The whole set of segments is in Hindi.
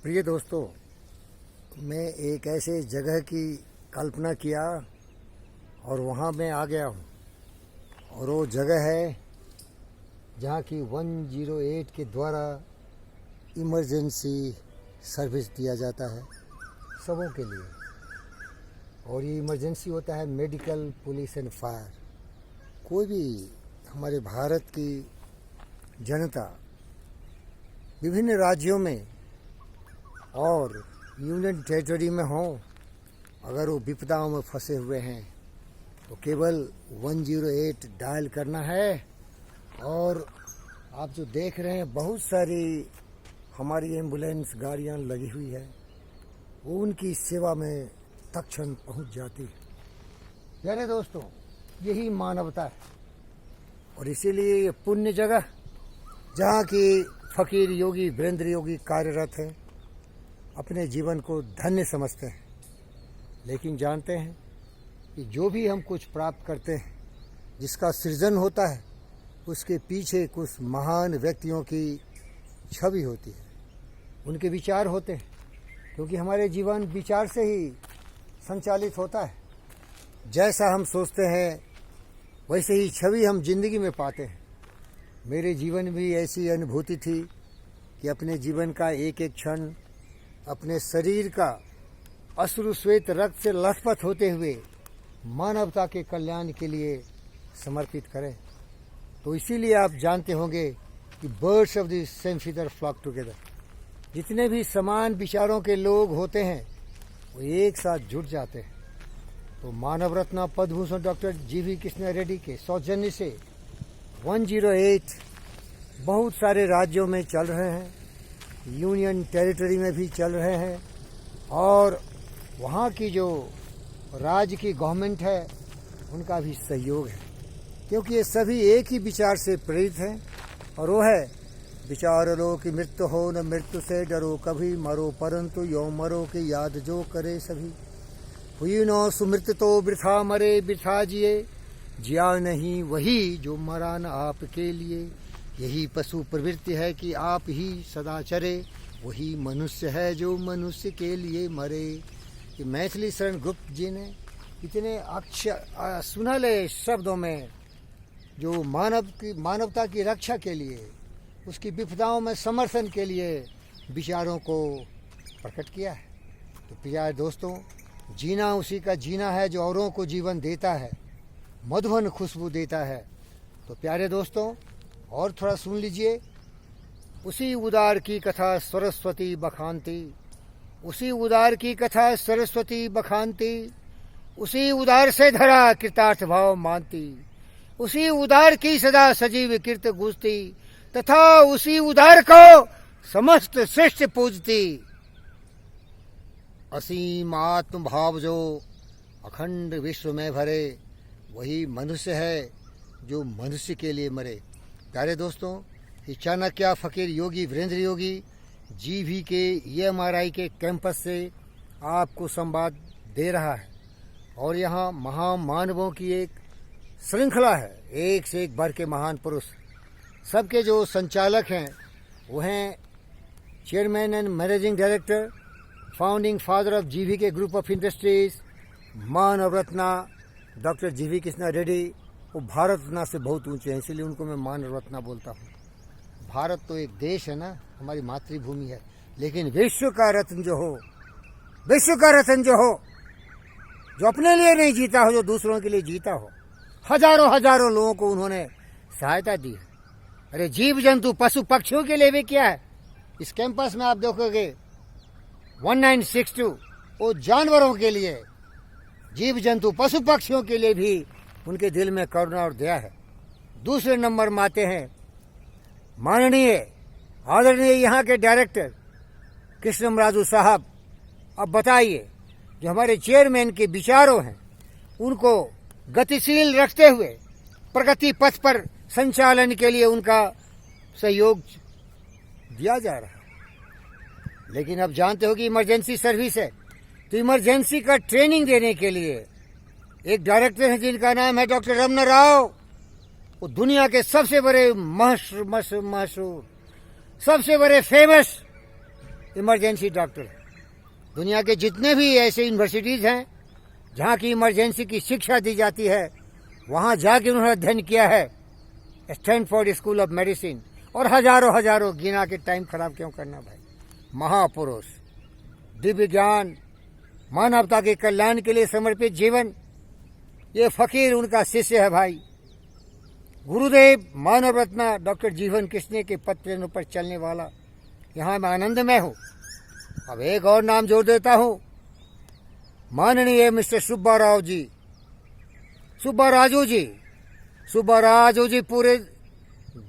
प्रिय दोस्तों, मैं एक ऐसे जगह की कल्पना किया और वहाँ मैं आ गया हूँ। और वो जगह है जहाँ की 108 के द्वारा इमरजेंसी सर्विस दिया जाता है सबों के लिए। और ये इमरजेंसी होता है मेडिकल, पुलिस एंड फायर। कोई भी हमारे भारत की जनता विभिन्न राज्यों में और यूनियन टेरिटरी में हो, अगर वो विपदाओं में फंसे हुए हैं तो केवल 108 डायल करना है। और आप जो देख रहे हैं, बहुत सारी हमारी एम्बुलेंस गाड़ियां लगी हुई है, वो उनकी सेवा में तत्क्षण पहुंच जाती है। प्यारे दोस्तों, यही मानवता है। और इसीलिए ये पुण्य जगह जहाँ की फकीर योगी वीरेंद्र योगी कार्यरत हैं, अपने जीवन को धन्य समझते हैं। लेकिन जानते हैं कि जो भी हम कुछ प्राप्त करते हैं, जिसका सृजन होता है, उसके पीछे कुछ महान व्यक्तियों की छवि होती है, उनके विचार होते हैं। क्योंकि हमारे जीवन विचार से ही संचालित होता है। जैसा हम सोचते हैं वैसे ही छवि हम जिंदगी में पाते हैं। मेरे जीवन में भी ऐसी अनुभूति थी कि अपने जीवन का एक एक क्षण अपने शरीर का अश्रु श्वेत रक्त से लथपथ होते हुए मानवता के कल्याण के लिए समर्पित करें। तो इसीलिए आप जानते होंगे कि birds of the same feather flock together. जितने भी समान विचारों के लोग होते हैं वो एक साथ जुट जाते हैं। तो मानव रत्न पद्म भूषण डॉक्टर जीवी कृष्णा रेड्डी के सौजन्य से 108 बहुत सारे राज्यों में चल रहे हैं, यूनियन टेरिटरी में भी चल रहे हैं। और वहाँ की जो राज्य की गवर्नमेंट है, उनका भी सहयोग है। क्योंकि ये सभी एक ही विचार से प्रेरित हैं, और वो है विचार लो कि मृत्यु हो न मृत्यु से डरो कभी, मरो परंतु यो मरो की याद जो करे सभी। हुई नो सुमृत तो वृथा मरे वृथा जिए, जिया नहीं वही जो मरा न आपके लिए। यही पशु प्रवृत्ति है कि आप ही सदा चरे, वही मनुष्य है जो मनुष्य के लिए मरे। कि मैथिली शरण गुप्त जी ने इतने अक्षर सुनहले शब्दों में जो मानवता की रक्षा के लिए, उसकी विपदाओं में समर्थन के लिए विचारों को प्रकट किया है। तो प्रिय दोस्तों, जीना उसी का जीना है जो औरों को जीवन देता है, मधुबन खुशबू देता है। तो प्यारे दोस्तों, और थोड़ा सुन लीजिए। उसी उदार की कथा सरस्वती बखानती, उसी उदार की कथा सरस्वती बखानती, उसी उदार से धरा कृतार्थ भाव मानती, उसी उदार की सदा सजीव कीर्त गूंजती, तथा उसी उदार को समस्त श्रेष्ठ पूजती। असीम आत्म भाव जो अखंड विश्व में भरे, वही मनुष्य है जो मनुष्य के लिए मरे। प्यारे दोस्तों, चाणक्य फकीर योगी वीरेंद्र योगी जीवी के EMRI के कैंपस से आपको संवाद दे रहा है। और यहाँ महामानवों की एक श्रृंखला है, एक से एक बढ़ के महान पुरुष। सबके जो संचालक हैं वो हैं chairman and managing director, founding father of जीवी के group of industries, Manav Ratna doctor जीवी कृष्णा रेड्डी। वो भारत रत्ना से बहुत ऊंचे हैं, इसलिए उनको मैं मानव रत्ना बोलता हूँ। भारत तो एक देश है ना, हमारी मातृभूमि है। लेकिन विश्व का रत्न जो हो, विश्व का रत्न जो हो, जो अपने लिए नहीं जीता हो, जो दूसरों के लिए जीता हो, हजारों हजारों लोगों को उन्होंने सहायता दी है। अरे जीव जंतु पशु पक्षियों के लिए भी क्या है। इस कैंपस में आप देखोगे 1962 वो जानवरों के लिए, जीव जंतु पशु पक्षियों के लिए भी उनके दिल में करुणा और दया है। दूसरे नंबर में आते हैं माननीय आदरणीय यहाँ के डायरेक्टर कृष्णम राजू साहब। अब बताइए, जो हमारे चेयरमैन के विचारों हैं, उनको गतिशील रखते हुए प्रगति पथ पर संचालन के लिए उनका सहयोग दिया जा रहा है। लेकिन अब जानते हो कि इमरजेंसी सर्विस है, तो इमरजेंसी का ट्रेनिंग देने के लिए एक डायरेक्टर हैं जिनका नाम है डॉक्टर रमना राव। वो दुनिया के सबसे बड़े मशहूर सबसे बड़े फेमस इमरजेंसी डॉक्टर है। दुनिया के जितने भी ऐसे यूनिवर्सिटीज़ हैं जहाँ की इमरजेंसी की शिक्षा दी जाती है, वहाँ जाके उन्होंने अध्ययन किया है। स्टैनफोर्ड स्कूल ऑफ मेडिसिन, और हजारों हजारों, गिना के टाइम खराब क्यों करना भाई। महापुरुष, दिव्य ज्ञान, मानवता के कल्याण के लिए समर्पित जीवन, ये फकीर उनका शिष्य है भाई। गुरुदेव मानव रत्न डॉक्टर जीवन कृष्ण के पद प्रेरणा पर चलने वाला, यहाँ मैं आनंदमय हूँ। अब एक और नाम जोड़ देता हूँ, माननीय मिस्टर सुब्बाराव जी, सुब्बाराजू जी। सुब्बाराजू जी पूरे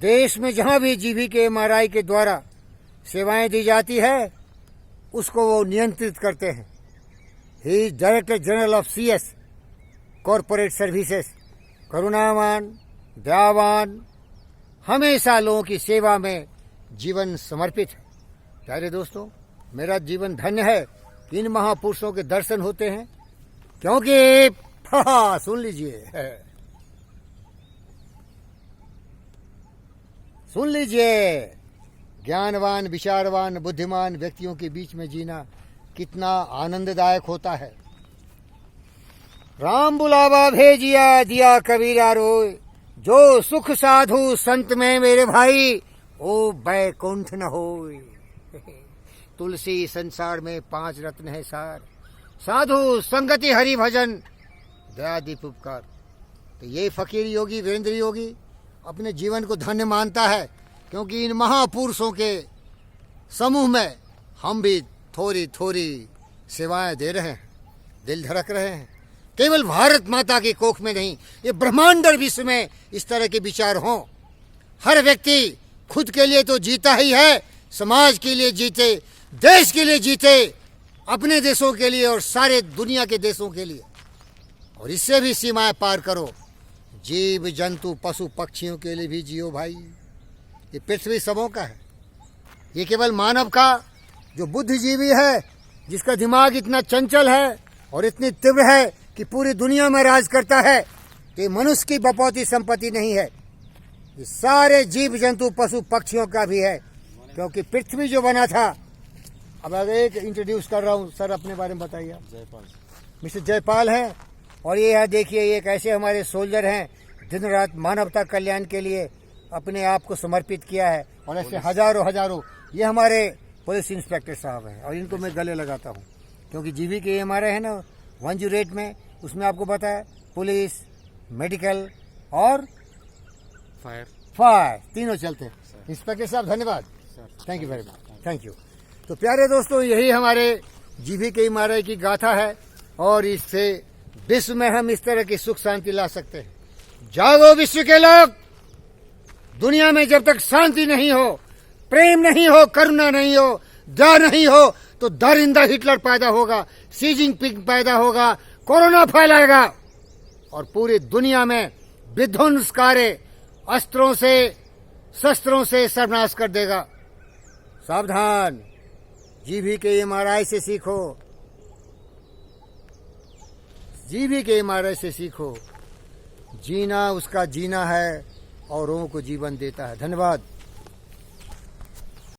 देश में जहाँ भी GVK-MRI के द्वारा सेवाएं दी जाती है, उसको वो नियंत्रित करते हैं। He is director general of CS corporate services. करुणावान, दयावान, हमेशा लोगों की सेवा में जीवन समर्पित है। प्यारे दोस्तों, मेरा जीवन धन्य है कि इन महापुरुषों के दर्शन होते हैं, क्योंकि सुन लीजिए, सुन लीजिए, ज्ञानवान, विचारवान, बुद्धिमान व्यक्तियों के बीच में जीना कितना आनंददायक होता है। राम बुलावा भेजिया, दिया कबीरा रोय, जो सुख साधु संत में मेरे भाई, ओ बैकुंठ न होय। तुलसी संसार में 5 रत्न है सार, साधु संगति हरि भजन, दया दीप उपकार। तो ये फकीर योगी, वीरेंद्र योगी अपने जीवन को धन्य मानता है, क्योंकि इन महापुरुषों के समूह में हम भी थोड़ी थोड़ी सेवाएं दे रहे हैं, दिल धड़क रहे हैं। केवल भारत माता की कोख में नहीं, ये ब्रह्मांड और विश्व में इस तरह के विचार हों। हर व्यक्ति खुद के लिए तो जीता ही है, समाज के लिए जीते, देश के लिए जीते, अपने देशों के लिए और सारे दुनिया के देशों के लिए, और इससे भी सीमाएं पार करो। जीव जंतु पशु पक्षियों के लिए भी जियो भाई। ये पृथ्वी सबों का है, ये केवल मानव का जो बुद्धिजीवी है, जिसका दिमाग इतना चंचल है और इतनी तीव्र है कि पूरी दुनिया में राज करता है, ये मनुष्य की बपौती संपत्ति नहीं है, ये सारे जीव जंतु पशु पक्षियों का भी है। क्योंकि पृथ्वी जो बना था, अब एक इंट्रोड्यूस कर रहा हूँ सर, अपने बारे में बताइए। जयपाल, मिस्टर जयपाल हैं, और ये है देखिए, ये एक ऐसे हमारे सोल्जर हैं, दिन रात मानवता कल्याण के लिए अपने आप को समर्पित किया है। और ऐसे हजारों हजारों, ये हमारे पुलिस इंस्पेक्टर साहब हैं, और इनको मैं गले लगाता हूँ, क्योंकि GVK-MRI है ना 108 में, उसमें आपको पता है पुलिस, मेडिकल और फायर तीनों चलते हैं। इंस्पेक्टर साहब धन्यवाद, thank you very much, thank you. तो प्यारे दोस्तों, यही हमारे GVK-MRI की गाथा है, और इससे विश्व में हम इस तरह की सुख शांति ला सकते हैं। जागो विश्व के लोग, दुनिया में जब तक शांति नहीं हो, प्रेम नहीं हो, करुणा नहीं हो, दया नहीं हो, तो दरिंदा हिटलर पैदा होगा, शी जिनपिंग पैदा होगा, कोरोना फैलाएगा, और पूरी दुनिया में विध्वंसकारी अस्त्रों से, शस्त्रों से सर्वनाश कर देगा। सावधान, GVK-MRI से सीखो, GVK-MRI से सीखो। जीना उसका जीना है, औरों को जीवन देता है। धन्यवाद।